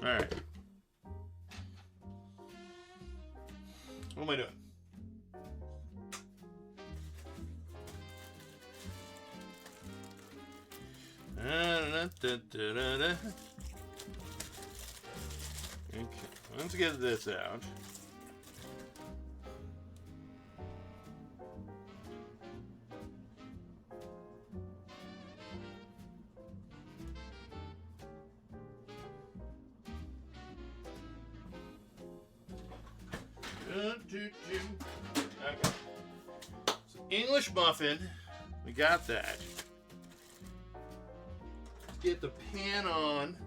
Alright. What am I doing? Okay, let's get this out. Okay. So English muffin, we got that. Get the pan on.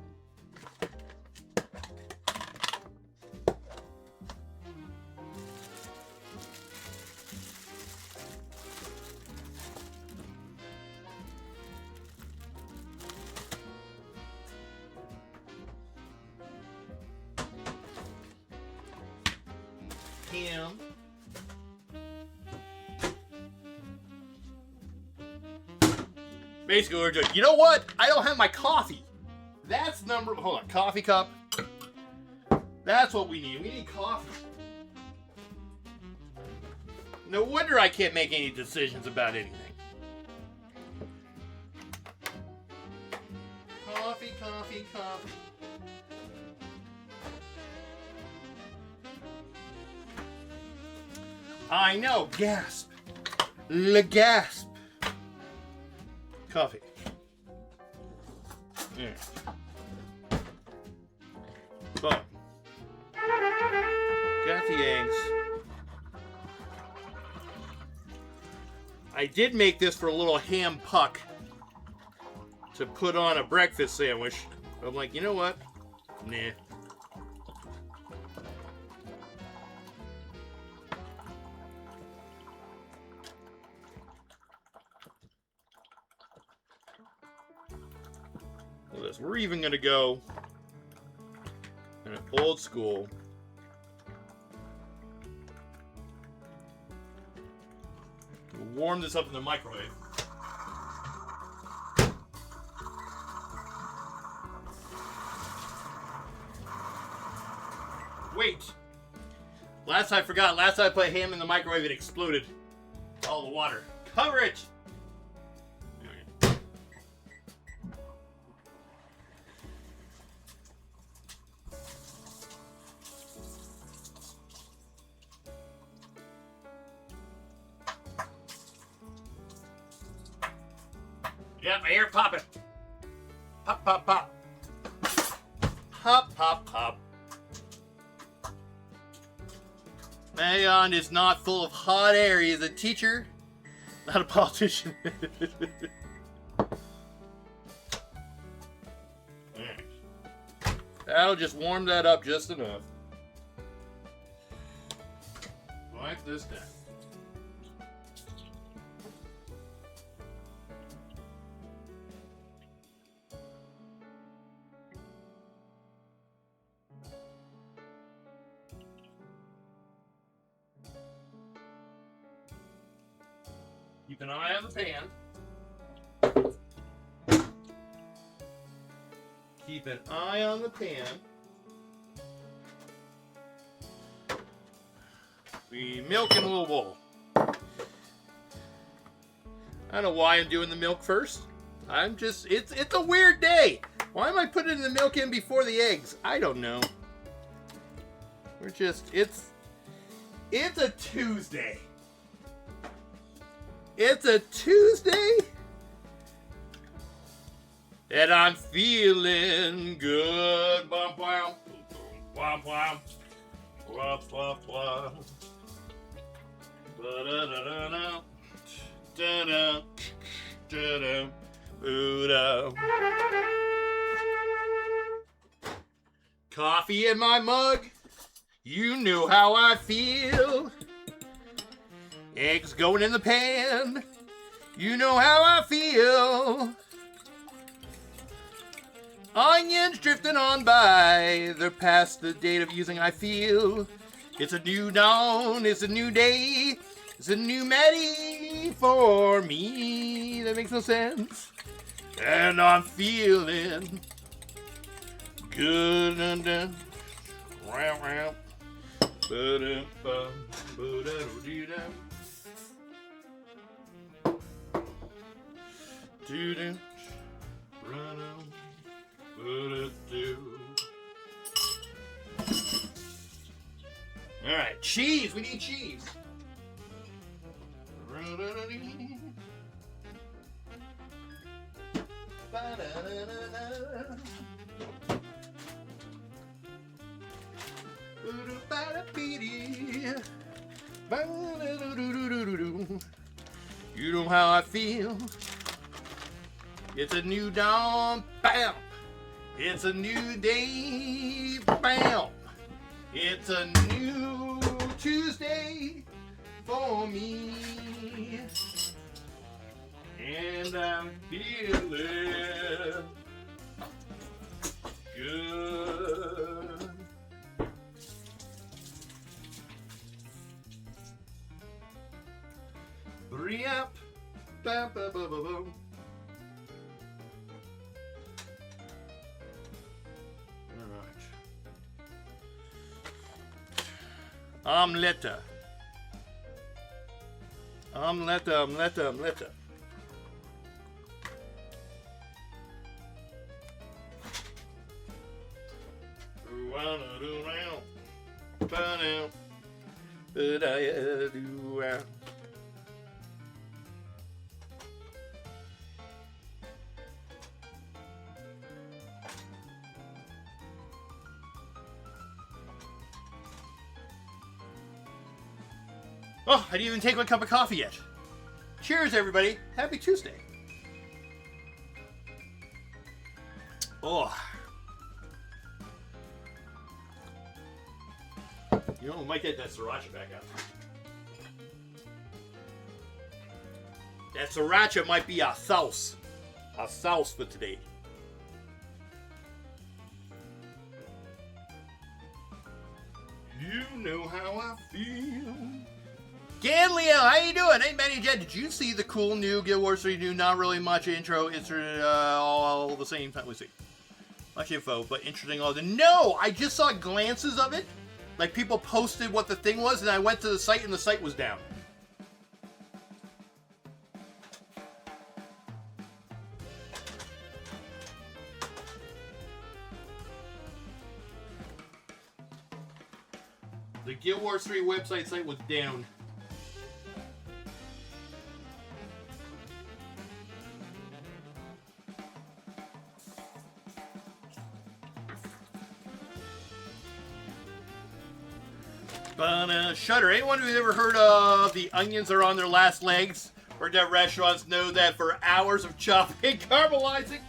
Ham. Basically, we're doing, you know what? I don't have my coffee. That's hold on, coffee cup. That's what we need. We need coffee. No wonder I can't make any decisions about anything. Coffee, coffee, coffee. I know, gasp. Le gasp. Coffee. Yeah. Boom. Got the eggs. I did make this for a little ham puck to put on a breakfast sandwich. I'm like, you know what? Nah. We're even going to go in an old school. We'll warm this up in the microwave. Wait. Last time I put ham in the microwave, it exploded. All the water. Cover it! Yep, I hear it popping. Pop, pop, pop. Pop, pop, pop. Mayon is not full of hot air. He is a teacher, not a politician. That'll just warm that up just enough. Wipe this down. Keep an eye on the pan. Keep an eye on the pan. We milk in a little bowl. I don't know why I'm doing the milk first. It's a weird day. Why am I putting the milk in before the eggs? I don't know. It's a Tuesday. It's a Tuesday, and I'm feeling good. Bum, bum, bum, bum, bum, bum, bum. Da-da-da-da-da. Da-da. Da-da. Boo-da. Coffee in my mug. You know how I feel. Eggs going in the pan. You know how I feel. Onions drifting on by. They're past the date of using, I feel. It's a new dawn. It's a new day. It's a new Maty for me. That makes no sense. And I'm feeling Good and done. Round, round. Ba-dum-bum, ba-da-do-dee-dum. Do-dum, run-um, ba-da-do. All right, cheese. We need cheese. Ra-da-da-dee. Ba-da-da-da-da. You know how I feel. It's a new dawn, bam. It's a new day, bam. It's a new Tuesday for me. And I'm feeling good. Re-up. Ba-ba-ba-ba-boom. Omelette. Omelette, omelette, omelette. Oh, I didn't even take my cup of coffee yet. Cheers, everybody. Happy Tuesday. Oh. You know, we might get that sriracha back out. That sriracha might be our sauce. Our sauce for today. You know how I feel. Ganleo, how you doing? Hey, Manny Jet, did you see the cool new Guild Wars 3 new, not really much intro, it's all the same time, let's see. Much info, but interesting all the, no, I just saw glances of it. Like people posted what the thing was and I went to the site and the site was down. The Guild Wars 3 website site was down. But Shutter, anyone who's ever heard of the onions are on their last legs? Worked at restaurants know that for hours of chopping, caramelizing.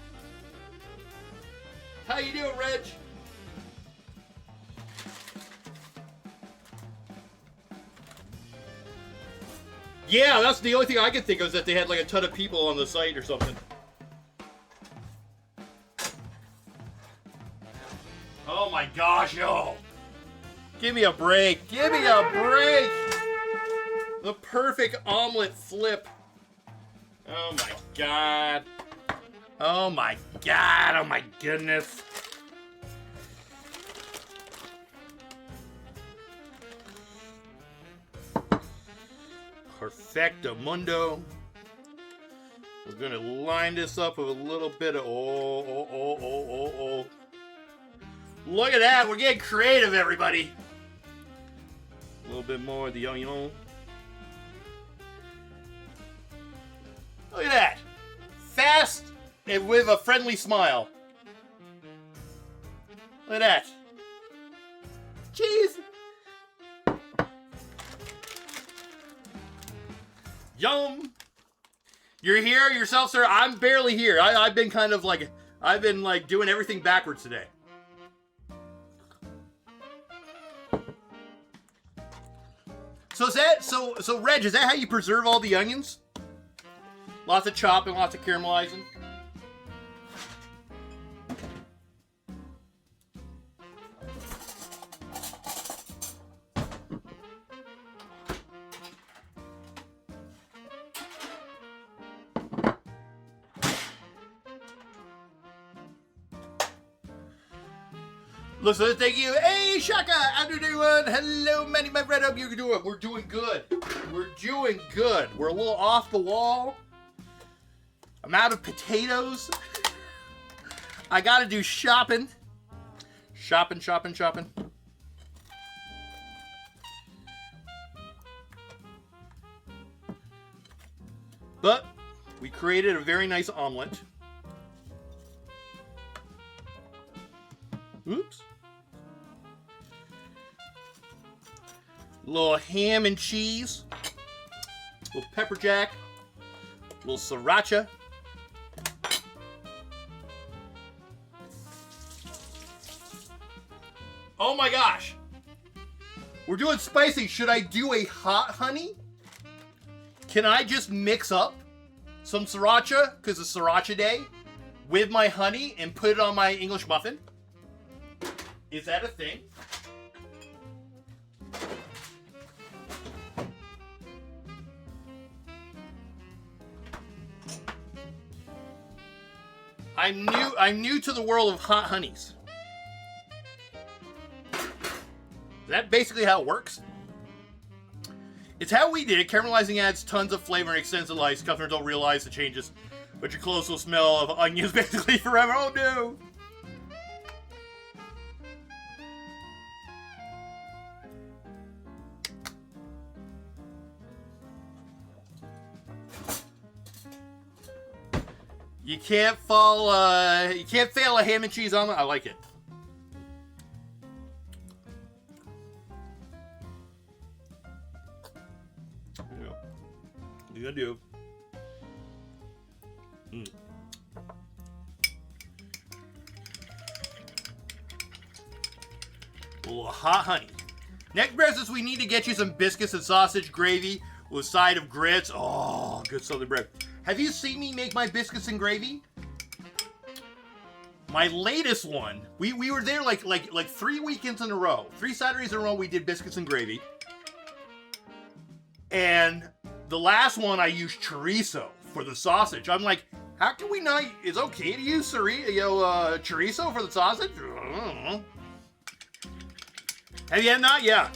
How you doing, Reg? Yeah, that's the only thing I could think of is that they had like a ton of people on the site or something. Oh my gosh, yo! Give me a break! Give me a break! The perfect omelet flip. Oh my god. Oh my god. Oh my goodness. Perfecto mundo. We're gonna line this up with a little bit of oh. Look at that, we're getting creative, everybody. A little bit more of the onion. Look at that. Fast and with a friendly smile. Look at that. Cheese. Yum. You're here yourself, sir? I'm barely here. I've been kind of like, I've been like doing everything backwards today. So is that, so Reg, is that how you preserve all the onions? Lots of chopping, lots of caramelizing. Listen, thank you. Hey, Shaka, afternoon one. Hello, Maty, my friend. Hope you're doing. We're doing good. We're doing good. We're a little off the wall. I'm out of potatoes. I gotta do shopping. Shopping. But we created a very nice omelet. Oops. A little ham and cheese. A little pepper jack. A little sriracha. Oh my gosh. We're doing spicy. Should I do a hot honey? Can I just mix up some sriracha, because it's sriracha day, with my honey and put it on my English muffin? Is that a thing? I'm new to the world of hot honeys. Is that basically how it works? It's how we did it. Caramelizing adds tons of flavor and extends the life. Customers don't realize the changes, but your clothes will smell of onions basically forever. Oh no! You can't fail a ham and cheese omelet. I like it. You gotta do. A little hot honey. Next breakfast, we need to get you some biscuits and sausage gravy with a side of grits. Oh, good southern bread. Have you seen me make my biscuits and gravy? My latest one, we were there like 3 weekends in a row. 3 Saturdays in a row we did biscuits and gravy. And the last one I used chorizo for the sausage. I'm like, how can we not? It's okay to use chorizo for the sausage? I don't know. Have you had that? Yeah.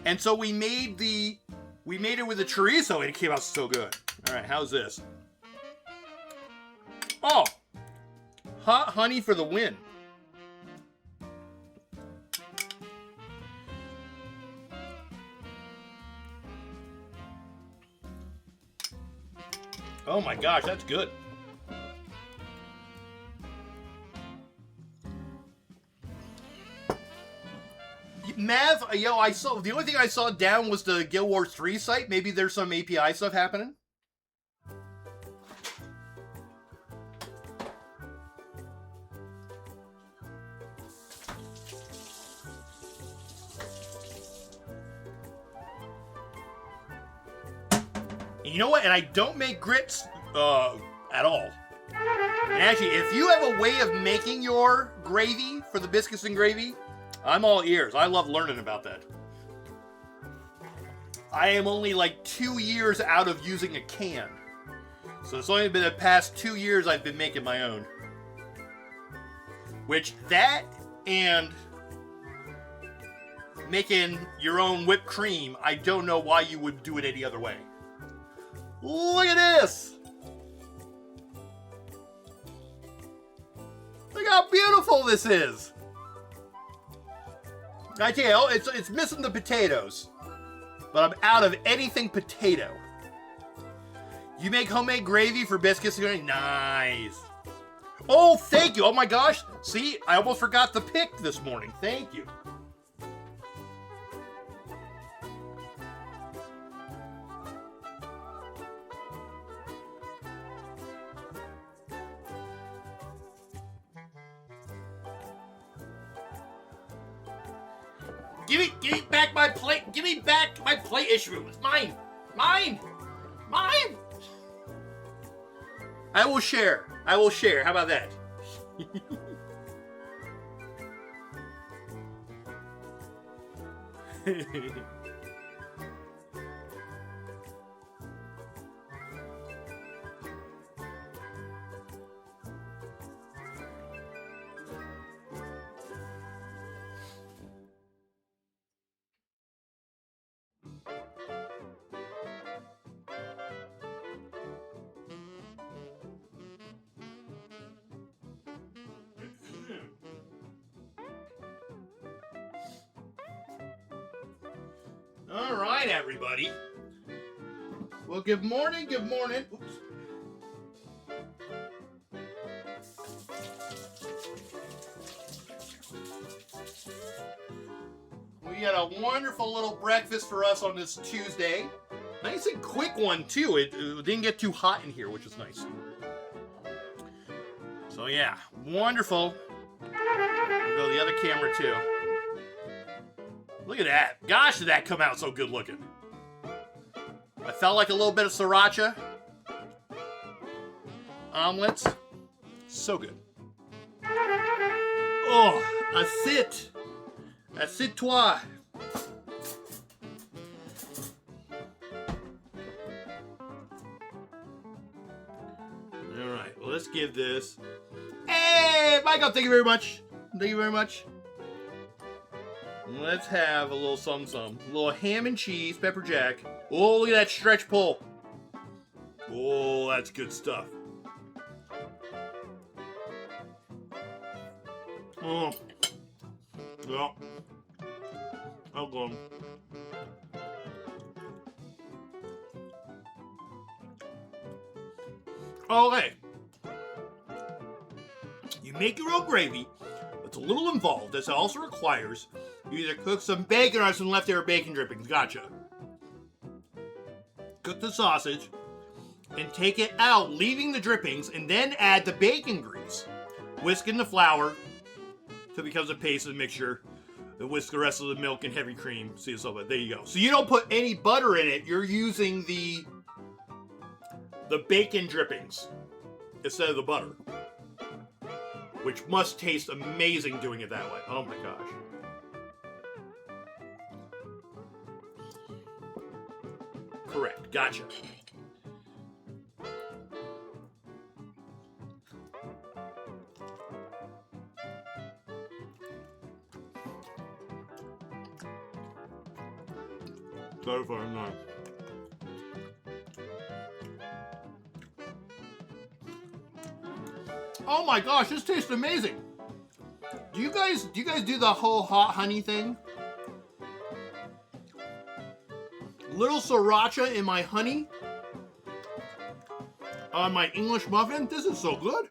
And so we made it with the chorizo and it came out so good. All right, how's this? Oh, hot honey for the win. Oh my gosh, that's good. Mav, I saw, the only thing I saw down was the Guild Wars 3 site. Maybe there's some API stuff happening. And you know what? And I don't make grits at all. And actually, if you have a way of making your gravy for the biscuits and gravy, I'm all ears. I love learning about that. I am only like 2 years out of using a can. So it's only been the past 2 years I've been making my own. Which, that and making your own whipped cream, I don't know why you would do it any other way. Look at this! Look how beautiful this is! I tell you, it's missing the potatoes. But I'm out of anything potato. You make homemade gravy for biscuits? Nice. Oh, thank you. Oh my gosh. See, I almost forgot the pick this morning. Thank you. Give me back my plate. Give me back my plate issue. It's mine. Mine. Mine. I will share. I will share. How about that? All right, everybody. Well, good morning, good morning. Oops. We got a wonderful little breakfast for us on this Tuesday. Nice and quick one, too. It didn't get too hot in here, which is nice. So, yeah, wonderful. We'll go to the other camera, too. Look at that. Gosh, did that come out so good looking. I felt like a little bit of sriracha. Omelets. So good. Oh, acide. Acide-toi. All right, well, let's give this. Hey, Michael, thank you very much. Thank you very much. Let's have a little something. A little ham and cheese, pepper jack. Oh, look at that stretch pull. Oh, that's good stuff. Oh. Yeah. I'll go. Okay. You make your own gravy. It's a little involved. This also requires you either cook some bacon or some leftover bacon drippings. Gotcha. Cook the sausage and take it out, leaving the drippings, and then add the bacon grease. Whisk in the flour till it becomes a paste of the mixture. Then whisk the rest of the milk and heavy cream. See yourself. There you go. So you don't put any butter in it. You're using the bacon drippings instead of the butter, which must taste amazing doing it that way. Oh my gosh. Correct. Gotcha. Satisfying, nice. Oh my gosh, this tastes amazing. Do you guys do the whole hot honey thing? Little sriracha in my honey on my English muffin. This is so good.